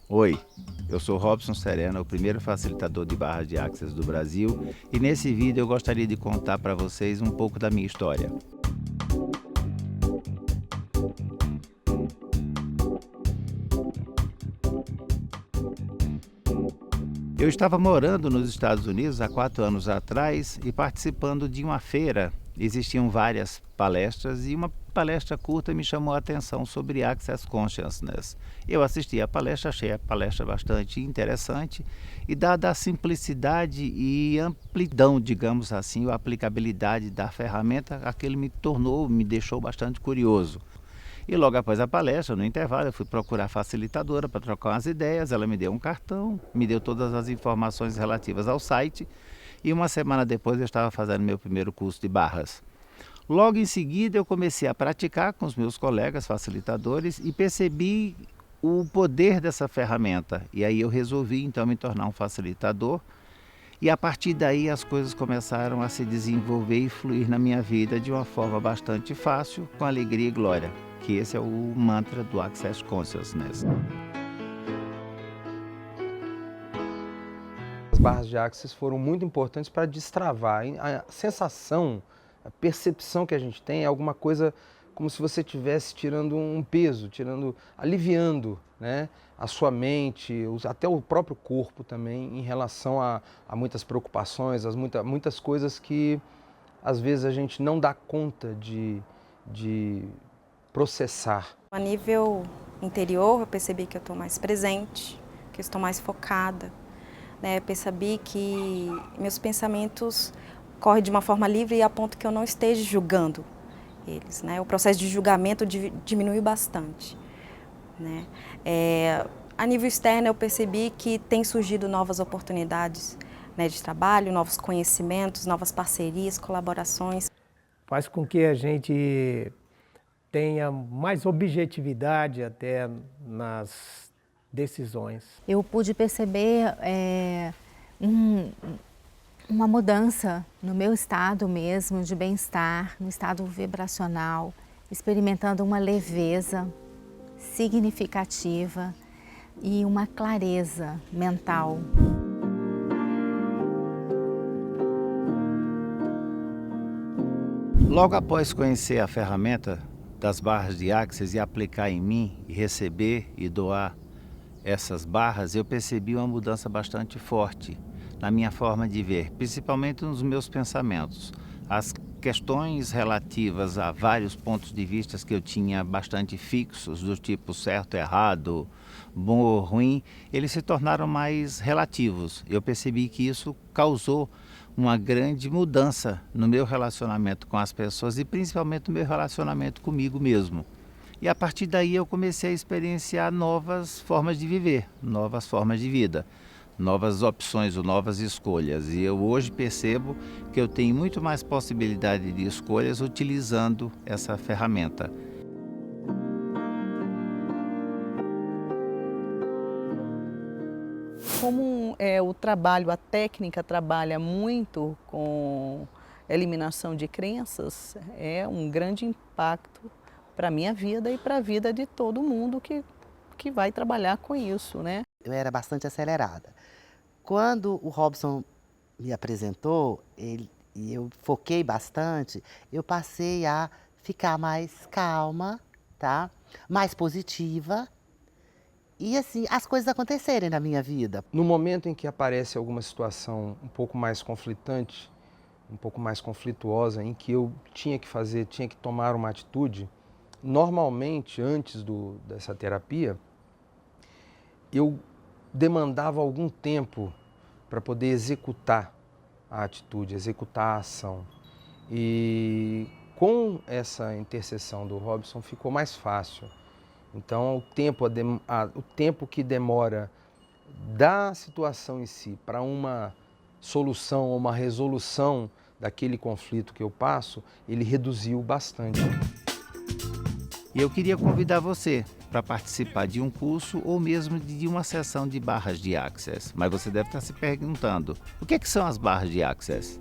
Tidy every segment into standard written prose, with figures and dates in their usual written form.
Oi, eu sou Robson Serena, o primeiro facilitador de barras de Access do Brasil, e nesse vídeo eu gostaria de contar para vocês um pouco da minha história. Eu estava morando nos Estados Unidos há 4 anos atrás e participando de uma feira. Existiam várias palestras e uma palestra curta me chamou a atenção sobre Access Consciousness. Eu assisti a palestra, achei a palestra bastante interessante e dada a simplicidade e amplidão, digamos assim, a aplicabilidade da ferramenta, aquilo me deixou bastante curioso. E logo após a palestra, no intervalo, eu fui procurar a facilitadora para trocar umas ideias. Ela me deu um cartão, me deu todas as informações relativas ao site e uma semana depois eu estava fazendo meu primeiro curso de barras. Logo em seguida eu comecei a praticar com os meus colegas facilitadores e percebi o poder dessa ferramenta. E aí eu resolvi então me tornar um facilitador e a partir daí as coisas começaram a se desenvolver e fluir na minha vida de uma forma bastante fácil, com alegria e glória, que esse é o mantra do Access Consciousness. As barras de Access foram muito importantes para destravar. A sensação, a percepção que a gente tem é alguma coisa como se você estivesse tirando um peso, aliviando, né, a sua mente, até o próprio corpo também, em relação a muitas preocupações, muitas coisas que às vezes a gente não dá conta de processar. A nível interior, eu percebi que eu estou mais presente, que eu estou mais focada. Eu percebi que meus pensamentos correm de uma forma livre e a ponto que eu não esteja julgando eles. O processo de julgamento diminuiu bastante. A nível externo, eu percebi que tem surgido novas oportunidades de trabalho, novos conhecimentos, novas parcerias, colaborações. Faz com que a gente tenha mais objetividade até nas decisões. Eu pude perceber uma mudança no meu estado mesmo de bem-estar, no estado vibracional, experimentando uma leveza significativa e uma clareza mental. Logo após conhecer a ferramenta das barras de Access e aplicar em mim, e receber e doar essas barras, eu percebi uma mudança bastante forte na minha forma de ver, principalmente nos meus pensamentos. As questões relativas a vários pontos de vista que eu tinha bastante fixos, do tipo certo, errado, bom ou ruim, eles se tornaram mais relativos. Eu percebi que isso causou uma grande mudança no meu relacionamento com as pessoas e principalmente no meu relacionamento comigo mesmo. E a partir daí eu comecei a experienciar novas formas de viver, novas formas de vida, novas opções ou novas escolhas. E eu hoje percebo que eu tenho muito mais possibilidade de escolhas utilizando essa ferramenta. Como o trabalho, a técnica trabalha muito com eliminação de crenças, é um grande impacto para a minha vida e para a vida de todo mundo que vai trabalhar com isso, né? Eu era bastante acelerada. Quando o Robson me apresentou, e eu foquei bastante, eu passei a ficar mais calma, tá? Mais positiva. E assim, as coisas acontecerem na minha vida. No momento em que aparece alguma situação um pouco mais conflitante, um pouco mais conflituosa, em que eu tinha que tomar uma atitude, normalmente, antes dessa terapia, eu demandava algum tempo para poder executar a atitude, executar a ação. E com essa intercessão do Robson ficou mais fácil. Então, o tempo que demora da situação em si para uma solução ou uma resolução daquele conflito que eu passo, ele reduziu bastante. E eu queria convidar você para participar de um curso ou mesmo de uma sessão de barras de Access. Mas você deve estar se perguntando, o que são as barras de Access?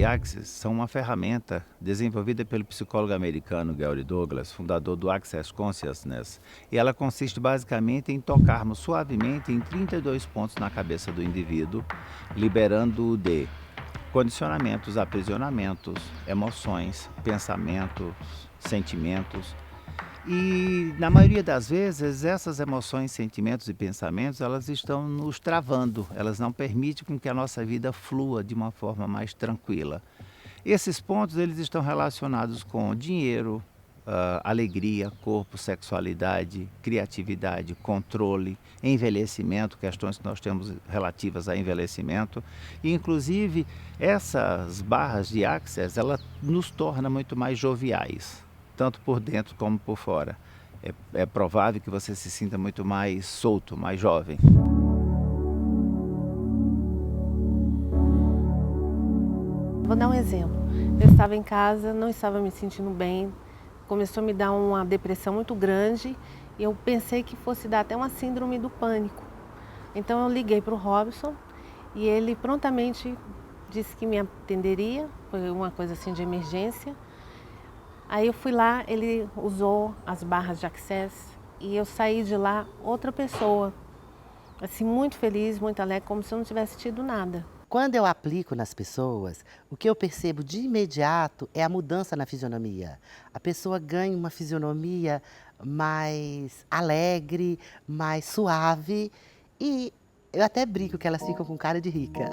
de Access são uma ferramenta desenvolvida pelo psicólogo americano Gary Douglas, fundador do Access Consciousness, e ela consiste basicamente em tocarmos suavemente em 32 pontos na cabeça do indivíduo, liberando-o de condicionamentos, aprisionamentos, emoções, pensamentos, sentimentos. E na maioria das vezes essas emoções, sentimentos e pensamentos, elas estão nos travando, elas não permitem com que a nossa vida flua de uma forma mais tranquila. Esses pontos eles estão relacionados com dinheiro, alegria, corpo, sexualidade, criatividade, controle, envelhecimento, questões que nós temos relativas a envelhecimento. E inclusive essas barras de Access, ela nos torna muito mais joviais, tanto por dentro como por fora. É provável que você se sinta muito mais solto, mais jovem. Vou dar um exemplo. Eu estava em casa, não estava me sentindo bem, começou a me dar uma depressão muito grande e eu pensei que fosse dar até uma síndrome do pânico. Então eu liguei para o Robson e ele prontamente disse que me atenderia, foi uma coisa assim de emergência. Aí eu fui lá, ele usou as barras de Access e eu saí de lá outra pessoa, assim, muito feliz, muito alegre, como se eu não tivesse tido nada. Quando eu aplico nas pessoas, o que eu percebo de imediato é a mudança na fisionomia. A pessoa ganha uma fisionomia mais alegre, mais suave e eu até brinco que elas ficam com cara de rica.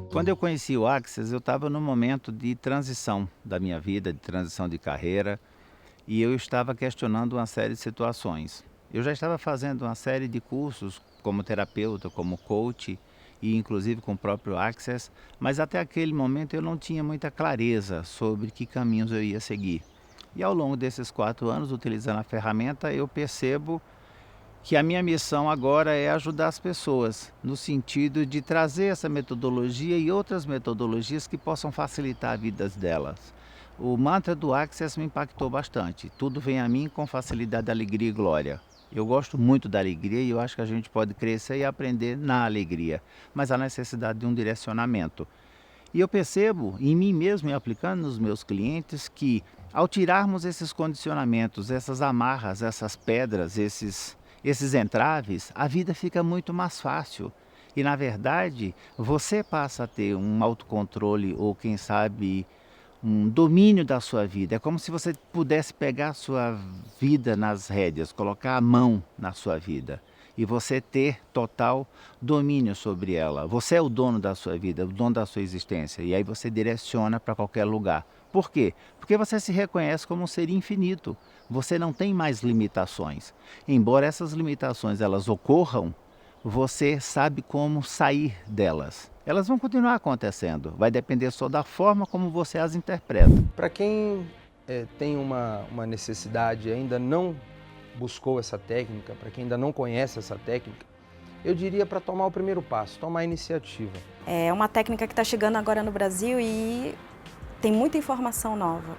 Quando eu conheci o Access, eu estava num momento de transição da minha vida, de transição de carreira, e eu estava questionando uma série de situações. Eu já estava fazendo uma série de cursos como terapeuta, como coach, e inclusive com o próprio Access, mas até aquele momento eu não tinha muita clareza sobre que caminhos eu ia seguir. E ao longo desses 4 anos, utilizando a ferramenta, eu percebo que a minha missão agora é ajudar as pessoas, no sentido de trazer essa metodologia e outras metodologias que possam facilitar a vida delas. O mantra do Access me impactou bastante. Tudo vem a mim com facilidade, alegria e glória. Eu gosto muito da alegria e eu acho que a gente pode crescer e aprender na alegria, mas há necessidade de um direcionamento. E eu percebo em mim mesmo e aplicando nos meus clientes que ao tirarmos esses condicionamentos, essas amarras, essas pedras, esses entraves, a vida fica muito mais fácil. E, na verdade, você passa a ter um autocontrole ou, quem sabe, um domínio da sua vida. É como se você pudesse pegar a sua vida nas rédeas, colocar a mão na sua vida e você ter total domínio sobre ela. Você é o dono da sua vida, o dono da sua existência. E aí você direciona para qualquer lugar. Por quê? Porque você se reconhece como um ser infinito. Você não tem mais limitações. Embora essas limitações elas ocorram, você sabe como sair delas. Elas vão continuar acontecendo. Vai depender só da forma como você as interpreta. Para quem tem uma necessidade e ainda não buscou essa técnica, para quem ainda não conhece essa técnica, eu diria para tomar o primeiro passo, tomar a iniciativa. É uma técnica que está chegando agora no Brasil e tem muita informação nova.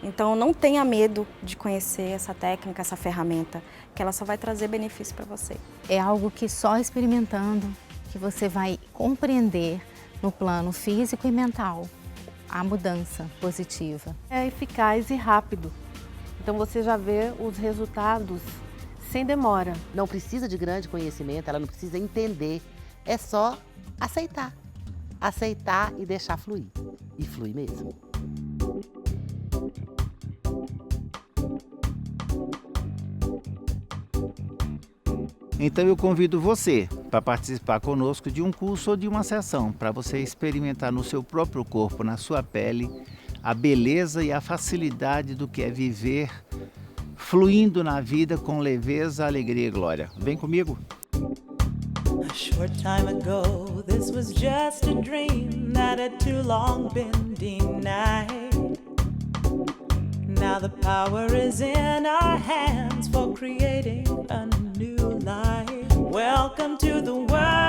Então não tenha medo de conhecer essa técnica, essa ferramenta, que ela só vai trazer benefício para você. É algo que só experimentando que você vai compreender no plano físico e mental a mudança positiva. É eficaz e rápido. Então você já vê os resultados sem demora. Não precisa de grande conhecimento, ela não precisa entender, é só aceitar. Aceitar e deixar fluir. E flui mesmo. Então eu convido você para participar conosco de um curso ou de uma sessão, para você experimentar no seu próprio corpo, na sua pele, a beleza e a facilidade do que é viver fluindo na vida com leveza, alegria e glória. Vem comigo! A short time ago, this was just a dream that had too long been denied. Now the power is in our hands for creating a new life. Welcome to the world.